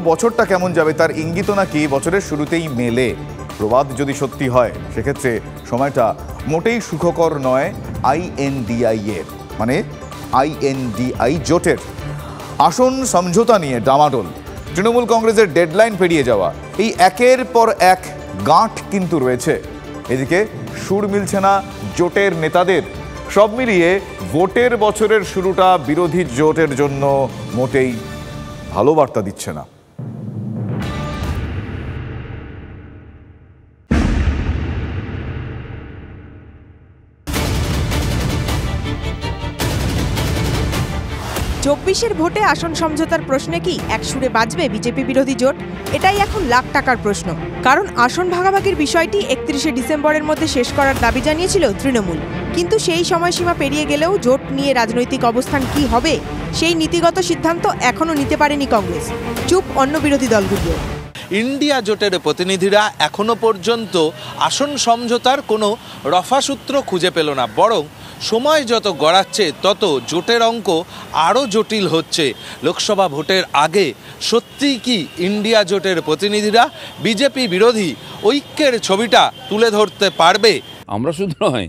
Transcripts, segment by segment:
বছরটা কেমন যাবে তার ইঙ্গিত নাকি বছরের শুরুতেই মেলে। প্রবাদ যদি সত্যি হয় সেক্ষেত্রে সময়টা মোটেই সুখকর নয় INDI এর, মানে INDI জোটের। আসন সমঝোতা নিয়ে ডামাডোল, তৃণমূল কংগ্রেসের ডেডলাইন পেরিয়ে যাওয়া, এই একের পর এক গাঁট কিন্তু রয়েছে। এদিকে সুর মিলছে না জোটের নেতাদের। সব মিলিয়ে ভোটের বছরের শুরুটা বিরোধী জোটের জন্য মোটেই ভালো বার্তা দিচ্ছে না। চব্বিশের ভোটে আসন সমঝোতার প্রশ্নে কি এক সুরে বাজবে বিজেপি বিরোধী জোট? এটাই এখন লাখ টাকার প্রশ্ন। কারণ আসন ভাগাভাগির বিষয়টি 31শে ডিসেম্বরের মধ্যে শেষ করার দাবি জানিয়েছিল তৃণমূল। কিন্তু সেই সময়সীমা পেরিয়ে গেলেও জোট নিয়ে রাজনৈতিক অবস্থান কি হবে সেই নীতিগত সিদ্ধান্ত এখনও নিতে পারেনি কংগ্রেস। চুপ অন্য বিরোধী দলগুলো। ইন্ডিয়া জোটের প্রতিনিধিরা এখনো পর্যন্ত আসন সমঝোতার কোনো রফাসূত্র খুঁজে পেল না, বরং সময় যত গড়াচ্ছে তত জোটের অঙ্ক আরও জটিল হচ্ছে। লোকসভা ভোটের আগে সত্যিই কি ইন্ডিয়া জোটের প্রতিনিধিরা বিজেপি বিরোধী ঐক্যের ছবিটা তুলে ধরতে পারবে? আমরা শুধু নয়,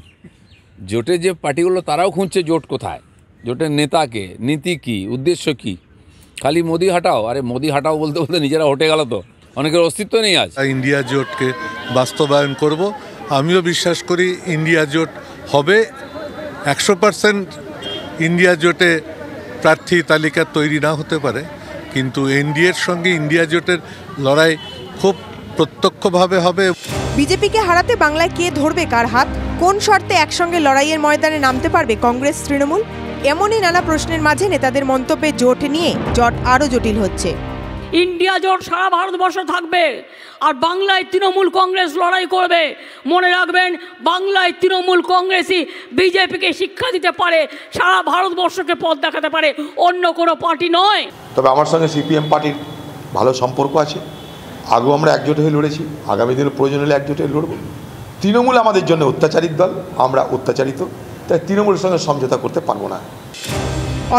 জোটের যে পার্টিগুলো তারাও খুঁজছে জোট কোথায়, জোটের নেতাকে, নীতি কি, উদ্দেশ্য কি। খালি মোদি হাটাও, আরে মোদি হাটাও বলতে বলতে নিজেরা হটে গেল, তো অনেকের অস্তিত্ব নেই আজ। ইন্ডিয়া জোটকে বাস্তবায়ন করব। আমিও বিশ্বাস করি ইন্ডিয়া জোট হবে। 100% ইন্ডিয়া জোটে প্রার্থী তালিকা তৈরি না হতে পারে, কিন্তু এনডিএর সঙ্গে ইন্ডিয়া জোটের লড়াই খুব প্রত্যক্ষভাবে হবে। বিজেপিকে হারাতে বাংলায় কে ধরবে কার হাত? কোন শর্তে একসঙ্গে লড়াইয়ের ময়দানে নামতে পারবে কংগ্রেস তৃণমূল? এমনই নানা প্রশ্নের মাঝে নেতাদের মন্তব্যে জোট নিয়ে জট আরও জটিল হচ্ছে। ইন্ডিয়া জোট সারা ভারতবর্ষ থাকবে আর বাংলায় তৃণমূল কংগ্রেস লড়াই করবে। মনে রাখবেন, বাংলায় তৃণমূল কংগ্রেসই বিজেপিকে শিক্ষা দিতে পারে, সারা ভারতবর্ষকে পথ দেখাতে পারে, অন্য কোনো পার্টি নয়। তবে আমার সঙ্গে CPM পার্টির ভালো সম্পর্ক আছে। আগেও আমরা একজোট হয়ে লড়েছি, আগামী দিনে প্রয়োজন হলে একজোট হয়ে লড়ব। তৃণমূল আমাদের জন্য অত্যাচারিত দল, আমরা অত্যাচারিত, তাই তৃণমূলের সঙ্গে সমঝোতা করতে পারবো না।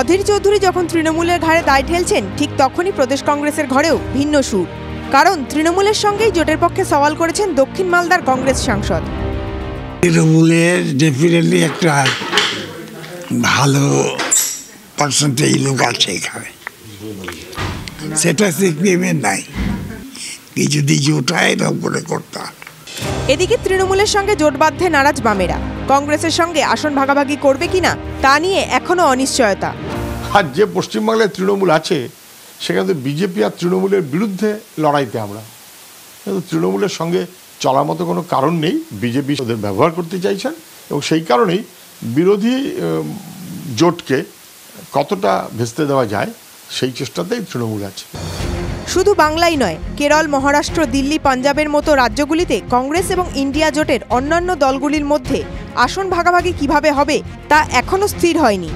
অধীর চৌধুরী যখন তৃণমূলের ঘাড়ে দায় ঠেলছেন, ঠিক তখনই প্রদেশ কংগ্রেসের ঘরেও ভিন্ন সুর। কারণ তৃণমূলের সঙ্গেই জোটের পক্ষে সওয়াল করেছেন দক্ষিণ মালদার কংগ্রেস সাংসদ। তৃণমূলের ডেফিনেটলি একটা ভালো পার্সেন্টেজ লোক আছে এখানে, সেটা CPM-এর নাই। কি যদি জোট হয় এরকম করে করতাম। এদিকে তৃণমূলের সঙ্গে জোট বাঁধতে নারাজ বামেরা। কংগ্রেসের সঙ্গে আসন ভাগাভাগি করবে কিনা তা নিয়ে এখনো অনিশ্চয়তা। আর যে পশ্চিমবাংলায় তৃণমূল আছে সেখানে বিজেপি আর তৃণমূলের বিরুদ্ধে লড়াইতে আমরা, কিন্তু তৃণমূলের সঙ্গে চলার মতো কোনো কারণ নেই। বিজেপি ওদের ব্যবহার করতে চাইছেন এবং সেই কারণেই বিরোধী জোটকে কতটা ভেস্তে দেওয়া যায় সেই চেষ্টাতেই তৃণমূল আছে। শুধু বাংলাই নয়, কেরল, মহারাষ্ট্র, দিল্লি, পাঞ্জাবের মতো রাজ্যগুলিতে কংগ্রেস এবং ইন্ডিয়া জোটের অন্যান্য দলগুলির মধ্যে আসন ভাগাভাগি কিভাবে হবে তা এখনও স্থির হয়নি।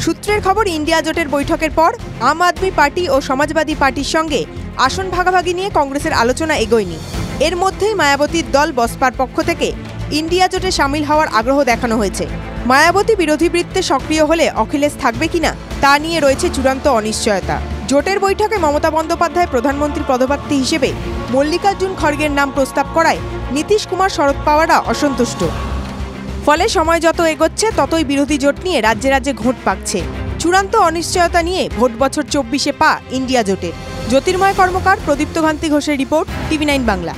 সূত্রের খবর, ইন্ডিয়া জোটের বৈঠকের পর আম আদমি পার্টি ও সমাজবাদী পার্টির সঙ্গে আসন ভাগাভাগি নিয়ে কংগ্রেসের আলোচনা এগোয়নি। এর মধ্যেই মায়াবতীর দল বসপার পক্ষ থেকে ইন্ডিয়া জোটে সামিল হওয়ার আগ্রহ দেখানো হয়েছে। মায়াবতী বিরোধী বৃত্তে সক্রিয় হলে অখিলেশ থাকবে কিনা তা নিয়ে রয়েছে চূড়ান্ত অনিশ্চয়তা। জোটের বৈঠকে মমতা বন্দ্যোপাধ্যায় প্রধানমন্ত্রী পদপ্রার্থী হিসেবে মল্লিকার্জুন খড়গের নাম প্রস্তাব করায় নীতিশ কুমার শরদ পাওয়াররা অসন্তুষ্ট। ফলে সময় যত এগোচ্ছে ততই বিরোধী জোট নিয়ে রাজ্যে রাজ্যে ঘোট পাকছে। চূড়ান্ত অনিশ্চয়তা নিয়ে ভোট বছর 24-এ পা ইন্ডিয়া জোটে। জ্যোতির্ময় কর্মকার, প্রদীপ্ত কান্তি ঘোষের রিপোর্ট, TV9 বাংলা।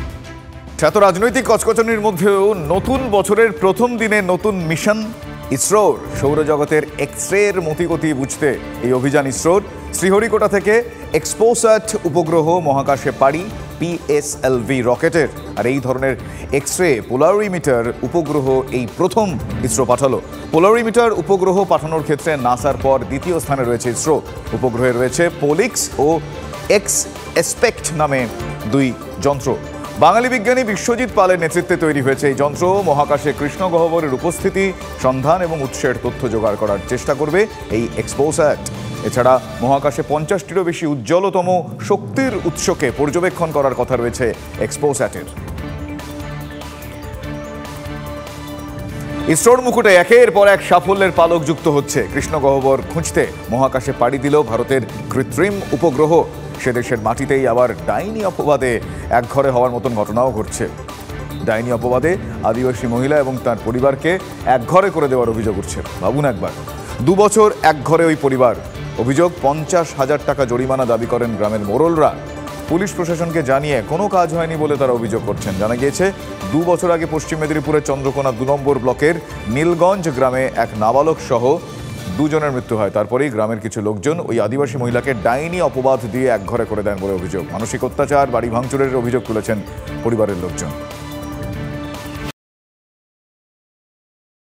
এত রাজনৈতিক কচকচানির মধ্যেও নতুন বছরের প্রথম দিনে নতুন মিশন ইসরোর। সৌরজগতের এক্সরের মতিগতি বুঝতে এই অভিযান ইসরোর। শ্রীহরিকোটা থেকে এক্সপোস্যাট উপগ্রহ মহাকাশে পাড়ি PSLV রকেটের। আর এই ধরনের এক্সরে পোলারিমিটার উপগ্রহ এই প্রথম ইসরো পাঠালো। পোলারিমিটার উপগ্রহ পাঠানোর ক্ষেত্রে নাসার পর দ্বিতীয় স্থানে রয়েছে ইসরো। উপগ্রহে রয়েছে পোলিক্স ও এক্সপেক্ট নামে দুই যন্ত্র। বাঙালি বিজ্ঞানী বিশ্বজিৎ পালের নেতৃত্বে তৈরি হয়েছে এই যন্ত্র। মহাকাশে কৃষ্ণ গহ্বরের উপস্থিতি, সন্ধান এবং উৎসের তথ্য জোগাড় করার চেষ্টা করবে এই এক্সপোস্যাট। এছাড়া মহাকাশে 50টিরও বেশি উজ্জ্বলতম শক্তির উৎসকে পর্যবেক্ষণ করার কথা রয়েছে এক্সপোস্যাটের। ইসরোর মুকুটে একের পর এক সাফল্যের পালক যুক্ত হচ্ছে। কৃষ্ণ গহ্বর খুঁজতে মহাকাশে পাড়ি দিল ভারতের কৃত্রিম উপগ্রহ। সে দেশের মাটিতেই আবার ডাইনি অপবাদে একঘরে হওয়ার মতন ঘটনাও ঘটছে। ডাইনি অপবাদে আদিবাসী মহিলা এবং তার পরিবারকে একঘরে করে দেওয়ার অভিযোগ উঠছে। ভাবুন একবার, 2 বছর একঘরে ওই পরিবার। অভিযোগ 50,000 টাকা জরিমানা দাবি করেন গ্রামের মোড়লরা। পুলিশ প্রশাসনকে জানিয়ে কোনো কাজ হয়নি বলে তারা অভিযোগ করছেন। জানা গিয়েছে 2 বছর আগে পশ্চিম মেদিনীপুরের চন্দ্রকোনা 2 নম্বর ব্লকের নীলগঞ্জ গ্রামে এক নাবালক সহ 2 জনের মৃত্যু হয়। তারপরেই গ্রামের কিছু লোকজন ওই আদিবাসী মহিলাকে ডাইনি অপবাদ দিয়ে একঘরে করে দেন বলে অভিযোগ। মানসিক অত্যাচার, বাড়ি ভাঙচুরের অভিযোগ তুলেছেন পরিবারের লোকজন।